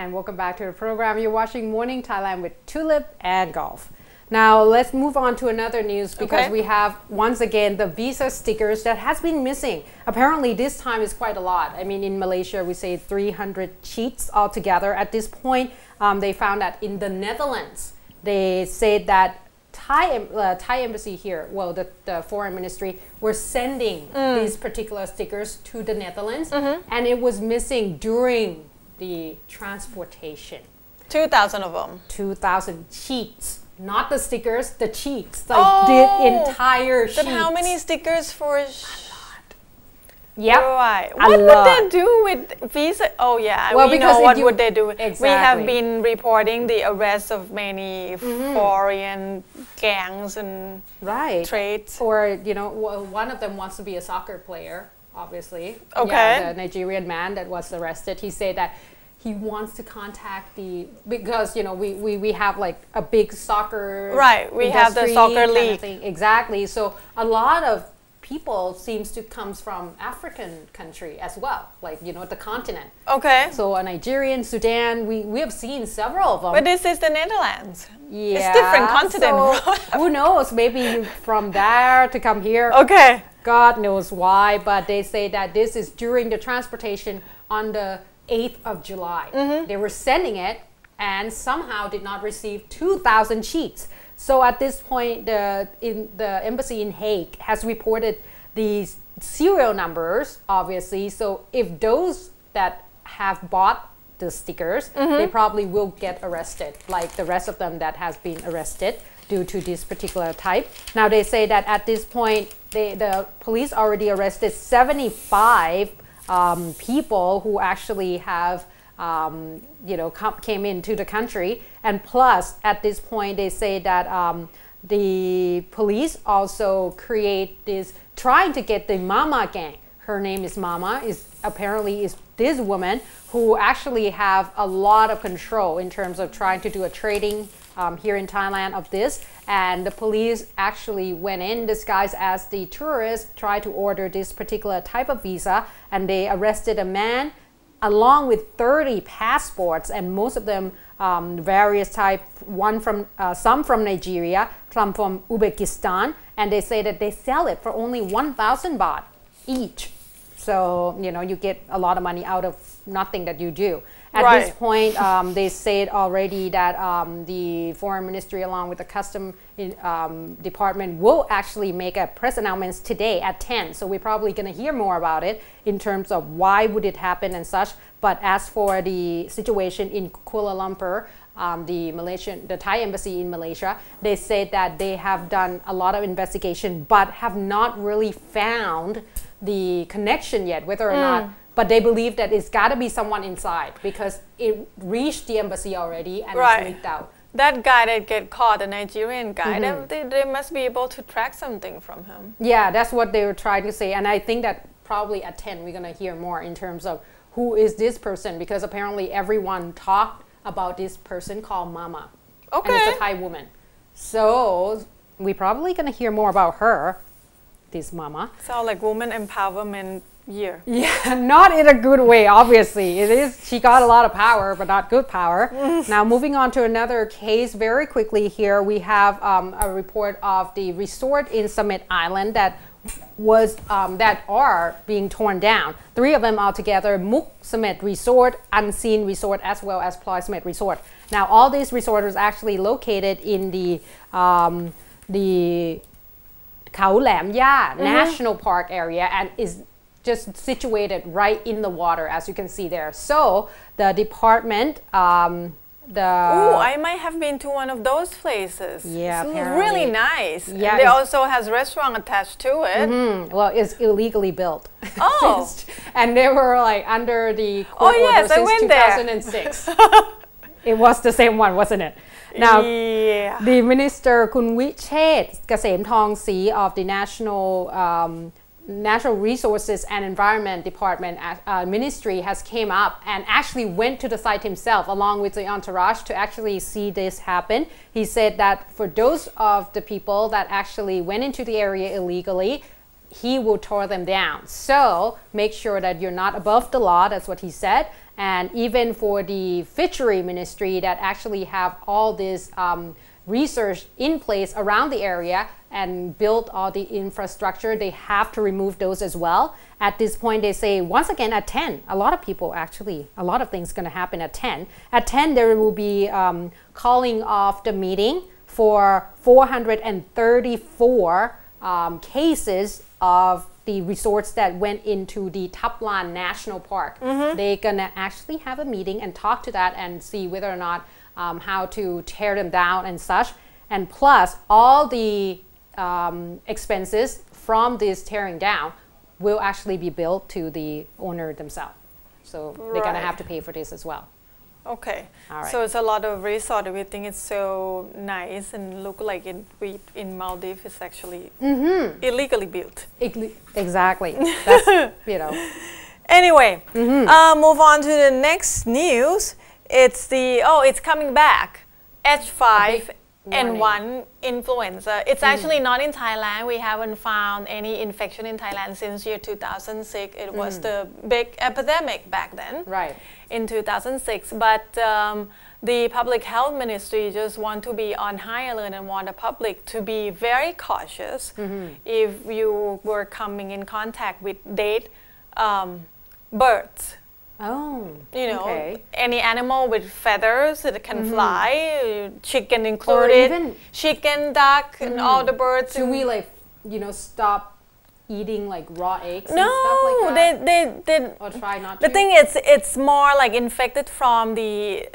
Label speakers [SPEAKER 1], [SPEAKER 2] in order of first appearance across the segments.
[SPEAKER 1] and welcome back to the program. You're watching Morning Thailand with Tulip and Golf. Now let's move on to another news because we have once again the visa stickers that has been missing. Apparently this time is quite a lot. I mean, in Malaysia we say 300 sheets altogether. At this point they found that in the Netherlands they said that Thai embassy here, well the foreign ministry, were sending these particular stickers to the Netherlands and it was missing during the transportation.
[SPEAKER 2] 2,000 of them.
[SPEAKER 1] 2,000 sheets. Not the stickers, the sheets. Like the entire sheets.
[SPEAKER 2] Then how many stickers for a lot?
[SPEAKER 1] Yep.
[SPEAKER 2] Right. What would they do with visa? Oh yeah, well, we know what would they do.
[SPEAKER 1] Exactly.
[SPEAKER 2] We have been reporting the arrest of many foreign gangs and trades.
[SPEAKER 1] Or, you know, one of them wants to be a soccer player, obviously.
[SPEAKER 2] Okay.
[SPEAKER 1] Yeah, the Nigerian man that was arrested, he said that he wants to contact because, you know, we have like a big soccer
[SPEAKER 2] we have the soccer league.
[SPEAKER 1] Exactly. So a lot of people seems to comes from African country as well, like, you know, the continent. Okay. So a Nigerian, Sudan, we have seen several of them.
[SPEAKER 2] But this is the Netherlands.
[SPEAKER 1] Yeah.
[SPEAKER 2] It's different continent.
[SPEAKER 1] So who knows? Maybe you from there to come here.
[SPEAKER 2] Okay.
[SPEAKER 1] God knows why, but they say that this is during the transportation on the 8th of July. They were sending it and somehow did not receive 2,000 sheets. So at this point, the embassy in Hague has reported these serial numbers, obviously. So if those that have bought the stickers, they probably will get arrested, like the rest of them that has been arrested due to this particular type. Now they say that at this point, the police already arrested 75 people who actually have you know, came into the country, and plus at this point they say that the police also create this, trying to get the Mama gang. Her name is Mama, apparently is this woman who actually have a lot of control in terms of trying to do a trading here in Thailand of this, and the police actually went in disguised as the tourists, tried to order this particular type of visa, and they arrested a man along with 30 passports, and most of them various type, some from Nigeria, some from Uzbekistan, and they say that they sell it for only 1,000 baht each. So, you know, you get a lot of money out of nothing that you do. At this point, they said already that the foreign ministry along with the custom department will actually make a press announcement today at 10. So we're probably going to hear more about it in terms of why would it happen and such. But as for the situation in Kuala Lumpur, the Thai embassy in Malaysia, they said that they have done a lot of investigation but have not really found the connection yet, whether or not. But they believe that it's got to be someone inside because it reached the embassy already and it's leaked out.
[SPEAKER 2] That guy that get caught, the Nigerian guy, they must be able to track something from him.
[SPEAKER 1] Yeah, that's what they were trying to say. And I think that probably at 10 we're going to hear more in terms of who is this person, because apparently everyone talked about this person called Mama. Okay. And it's a Thai woman. So we're probably going to hear more about her, this Mama.
[SPEAKER 2] Sound like woman empowerment year.
[SPEAKER 1] Yeah, not in a good way, obviously. It is, she got a lot of power, but not good power. Now, moving on to another case very quickly here, we have a report of the resort in Summit Island that are being torn down. 3 of them altogether: Muk Summit Resort, Unseen Resort, as well as Ploy Summit Resort. Now, all these resorts are actually located in the Khao Lam Ya National Park area and is just situated right in the water, as you can see there. So the department,
[SPEAKER 2] I might have been to one of those places.
[SPEAKER 1] Yeah,
[SPEAKER 2] it's really nice.
[SPEAKER 1] Yeah,
[SPEAKER 2] they also has restaurant attached to it.
[SPEAKER 1] Well, it's illegally built.
[SPEAKER 2] Oh,
[SPEAKER 1] and they were like under the court order since 2006. It was the same one, wasn't it? Now, the minister Kun Wichet Kasem Thong Si of the Natural Resources and Environment Department Ministry has came up and actually went to the site himself along with the entourage to actually see this happen. He said that for those of the people that actually went into the area illegally, he will tear them down. So make sure that you're not above the law, that's what he said, and even for the fishery ministry that actually have all this research in place around the area and build all the infrastructure, they have to remove those as well. At this point, they say, once again, at 10, a lot of people actually, a lot of things going to happen at 10. At 10, there will be calling off the meeting for 434 cases of the resorts that went into the Thaplan National Park. They're going to actually have a meeting and talk to that and see whether or not how to tear them down and such. And plus, all the expenses from this tearing down will actually be billed to the owner themselves. So they're going to have to pay for this as well.
[SPEAKER 2] Okay.
[SPEAKER 1] All right.
[SPEAKER 2] So it's a lot of resort. We think it's so nice and look like in Maldives it's actually illegally built.
[SPEAKER 1] Exactly. That's, you know.
[SPEAKER 2] Anyway, move on to the next news. It's it's coming back. H5N1 influenza. It's actually not in Thailand. We haven't found any infection in Thailand since year 2006. It was the big epidemic back then.
[SPEAKER 1] Right.
[SPEAKER 2] In 2006. But the public health ministry just want to be on high alert and want the public to be very cautious if you were coming in contact with dead birds.
[SPEAKER 1] Oh,
[SPEAKER 2] you know,
[SPEAKER 1] okay.
[SPEAKER 2] Any animal with feathers that can fly, chicken included,
[SPEAKER 1] even
[SPEAKER 2] chicken, duck, and all the birds.
[SPEAKER 1] Do we stop eating like raw eggs?
[SPEAKER 2] No,
[SPEAKER 1] and stuff like that?
[SPEAKER 2] they
[SPEAKER 1] or try not
[SPEAKER 2] the
[SPEAKER 1] to.
[SPEAKER 2] thing is, it's more like infected from the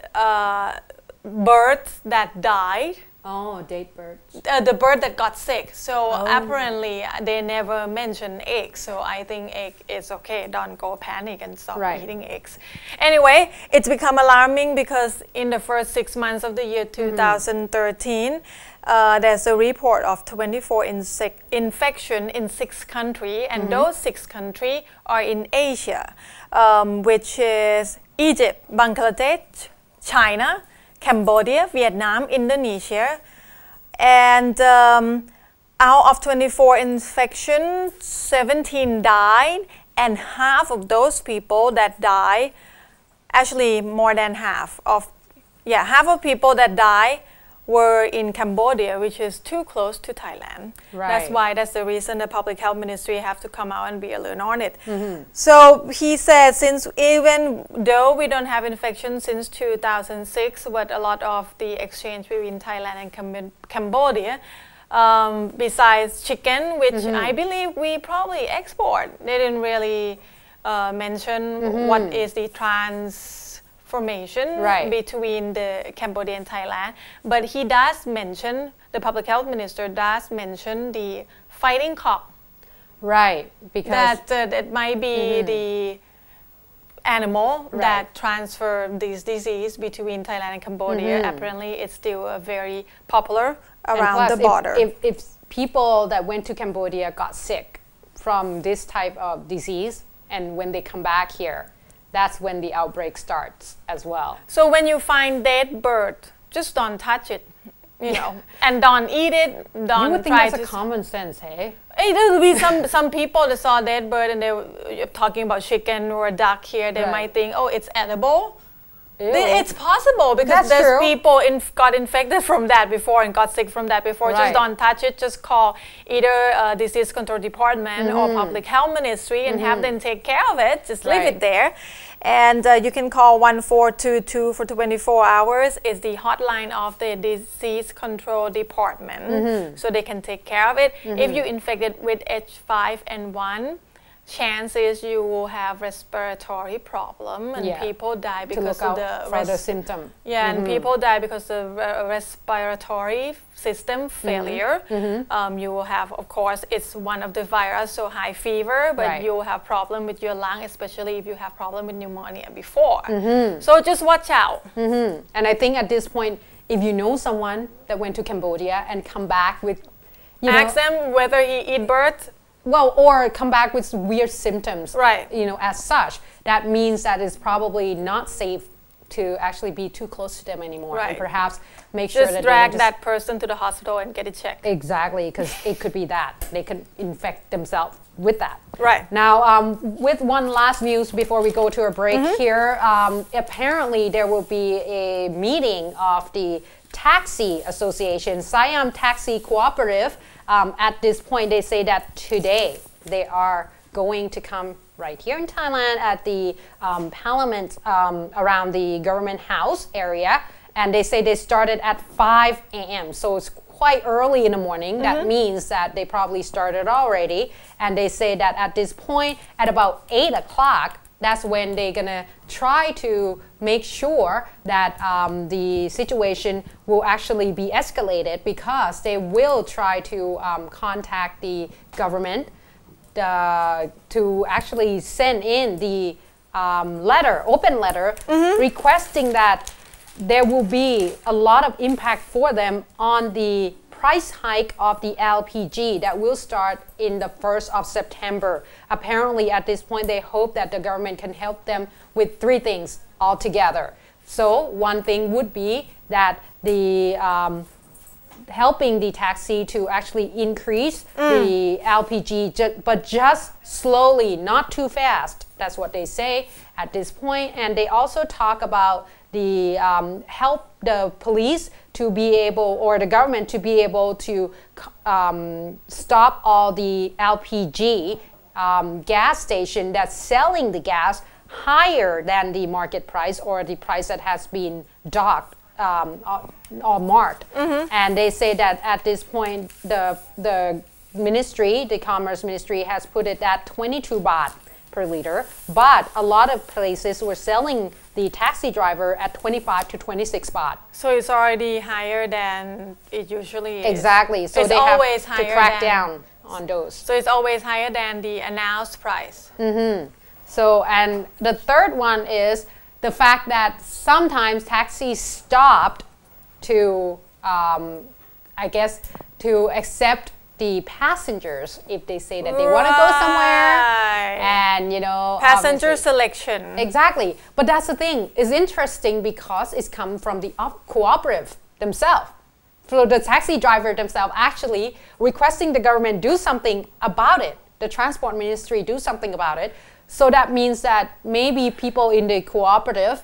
[SPEAKER 2] birds that died.
[SPEAKER 1] Oh, dead birds.
[SPEAKER 2] The bird that got sick. So apparently they never mentioned eggs. So I think egg is okay. Don't go panic and stop eating eggs. Anyway, it's become alarming because in the first 6 months of the year 2013, there's a report of 24 infection in 6 countries, and those 6 countries are in Asia, which is Egypt, Bangladesh, China, Cambodia, Vietnam, Indonesia, and out of 24 infections, 17 died, and half of those people that die, actually more than half of people that die were in Cambodia, which is too close to Thailand.
[SPEAKER 1] Right.
[SPEAKER 2] That's the reason the public health ministry have to come out and be alert on it. So he said, since even though we don't have infection since 2006, but a lot of the exchange between Thailand and Cambodia, besides chicken, which I believe we probably export, they didn't really mention what is the transformation between the Cambodia and Thailand, but he does mention, the public health minister does mention the fighting cock.
[SPEAKER 1] Right, because
[SPEAKER 2] that might be the animal that transfer this disease between Thailand and Cambodia. Apparently, it's still very popular around the border.
[SPEAKER 1] If people that went to Cambodia got sick from this type of disease, and when they come back here, that's when the outbreak starts as well.
[SPEAKER 2] So when you find dead bird, just don't touch it, you know, and don't eat it. Don't
[SPEAKER 1] you would think
[SPEAKER 2] try
[SPEAKER 1] that's
[SPEAKER 2] to
[SPEAKER 1] a common sense, hey?
[SPEAKER 2] There will be some people that saw dead bird and they were talking about chicken or a duck here. They might think, oh, it's edible.
[SPEAKER 1] Ew.
[SPEAKER 2] It's possible because there's people got infected from that before and got sick from that before. Just don't touch it. Just call either disease control department or public health ministry and have them take care of it. Just leave it there. And you can call 1422 for 24 hours. It's the hotline of the disease control department. So they can take care of it. If you're infected with H5N1, chances you will have respiratory problem and people die because of
[SPEAKER 1] the symptom.
[SPEAKER 2] Yeah, and people die because of respiratory system failure. You will have, of course, it's one of the virus, so high fever, but you will have problem with your lung, especially if you have problem with pneumonia before. So just watch out.
[SPEAKER 1] And I think at this point, if you know someone that went to Cambodia and come back with,
[SPEAKER 2] ask them whether he eat birds.
[SPEAKER 1] Well, or come back with weird symptoms, you know, as such. That means that it's probably not safe to actually be too close to them anymore,
[SPEAKER 2] Right.
[SPEAKER 1] and perhaps make sure
[SPEAKER 2] Just
[SPEAKER 1] that
[SPEAKER 2] drag
[SPEAKER 1] they
[SPEAKER 2] that person to the hospital and get it checked.
[SPEAKER 1] exactly, because it could be that they could infect themselves with that.
[SPEAKER 2] Right.
[SPEAKER 1] Now, with one last news before we go to a break here, apparently there will be a meeting of the Taxi Association, Siam Taxi Cooperative. At this point, they say that today they are going to come right here in Thailand at the parliament around the government house area. And they say they started at 5 a.m. So it's quite early in the morning. That means that they probably started already. And they say that at this point, at about 8 o'clock, that's when they're gonna try to make sure that the situation will actually be escalated, because they will try to contact the government to actually send in the open letter, requesting that there will be a lot of impact for them on the price hike of the LPG that will start in the 1st of September. Apparently, at this point, they hope that the government can help them with 3 things altogether. So one thing would be that the helping the taxi to actually increase the LPG, but just slowly, not too fast. That's what they say at this point. And they also talk about the help the police to be able, or the government to be able to stop all the LPG gas station that's selling the gas higher than the market price, or the price that has been docked or marked. And they say that at this point the ministry, the Commerce Ministry, has put it at 22 baht per liter, but a lot of places were selling the taxi driver at 25 to 26 baht.
[SPEAKER 2] So it's already higher than it usually is.
[SPEAKER 1] Exactly. So
[SPEAKER 2] it's
[SPEAKER 1] they
[SPEAKER 2] always
[SPEAKER 1] have to
[SPEAKER 2] higher
[SPEAKER 1] crack
[SPEAKER 2] than,
[SPEAKER 1] down on those.
[SPEAKER 2] So it's always higher than the announced price.
[SPEAKER 1] So, and the third one is the fact that sometimes taxis stopped to, I guess, to accept the passengers if they say that they want to go somewhere, and
[SPEAKER 2] passenger selection.
[SPEAKER 1] Exactly. But that's the thing. It's interesting because it's come from the cooperative themselves. So the taxi driver themselves actually requesting the government do something about it, the transport ministry do something about it. So that means that maybe people in the cooperative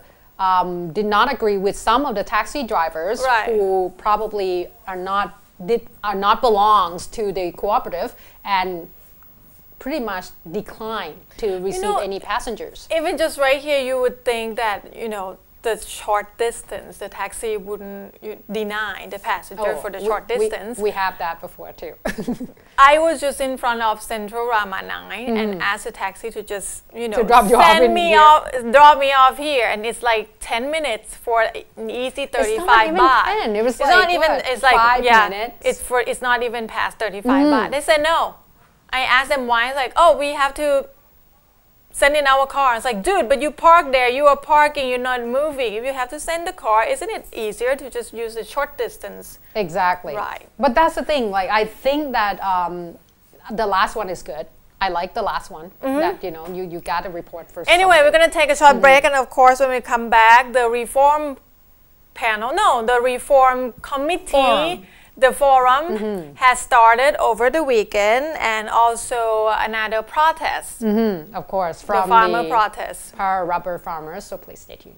[SPEAKER 1] did not agree with some of the taxi drivers who probably are not belongs to the cooperative, and pretty much decline to receive any passengers.
[SPEAKER 2] Even just right here, you would think that the short distance, the taxi wouldn't deny the passenger for the short distance.
[SPEAKER 1] We have that before too.
[SPEAKER 2] I was just in front of Central Ramanai and asked the taxi to just
[SPEAKER 1] to drop you
[SPEAKER 2] drop me off here, and it's like 10 minutes for an easy 35 baht.
[SPEAKER 1] It was
[SPEAKER 2] it's not even. It's like
[SPEAKER 1] 5 minutes.
[SPEAKER 2] It's not even past 35 baht. They said no. I asked them why. It's like, oh, we have to send in our car. It's like, dude, but you park there, you are parking, you're not moving. If you have to send the car, isn't it easier to just use the short distance?
[SPEAKER 1] Exactly.
[SPEAKER 2] Right.
[SPEAKER 1] But that's the thing, like, I think that the last one is good. I like the last one, that, you got to report for
[SPEAKER 2] Anyway,
[SPEAKER 1] something.
[SPEAKER 2] we're going to take a short break, and of course, when we come back, the reform committee, the forum has started over the weekend, and also another protest.
[SPEAKER 1] Of course, from
[SPEAKER 2] the farmer protest.
[SPEAKER 1] Power rubber farmers, so please stay tuned.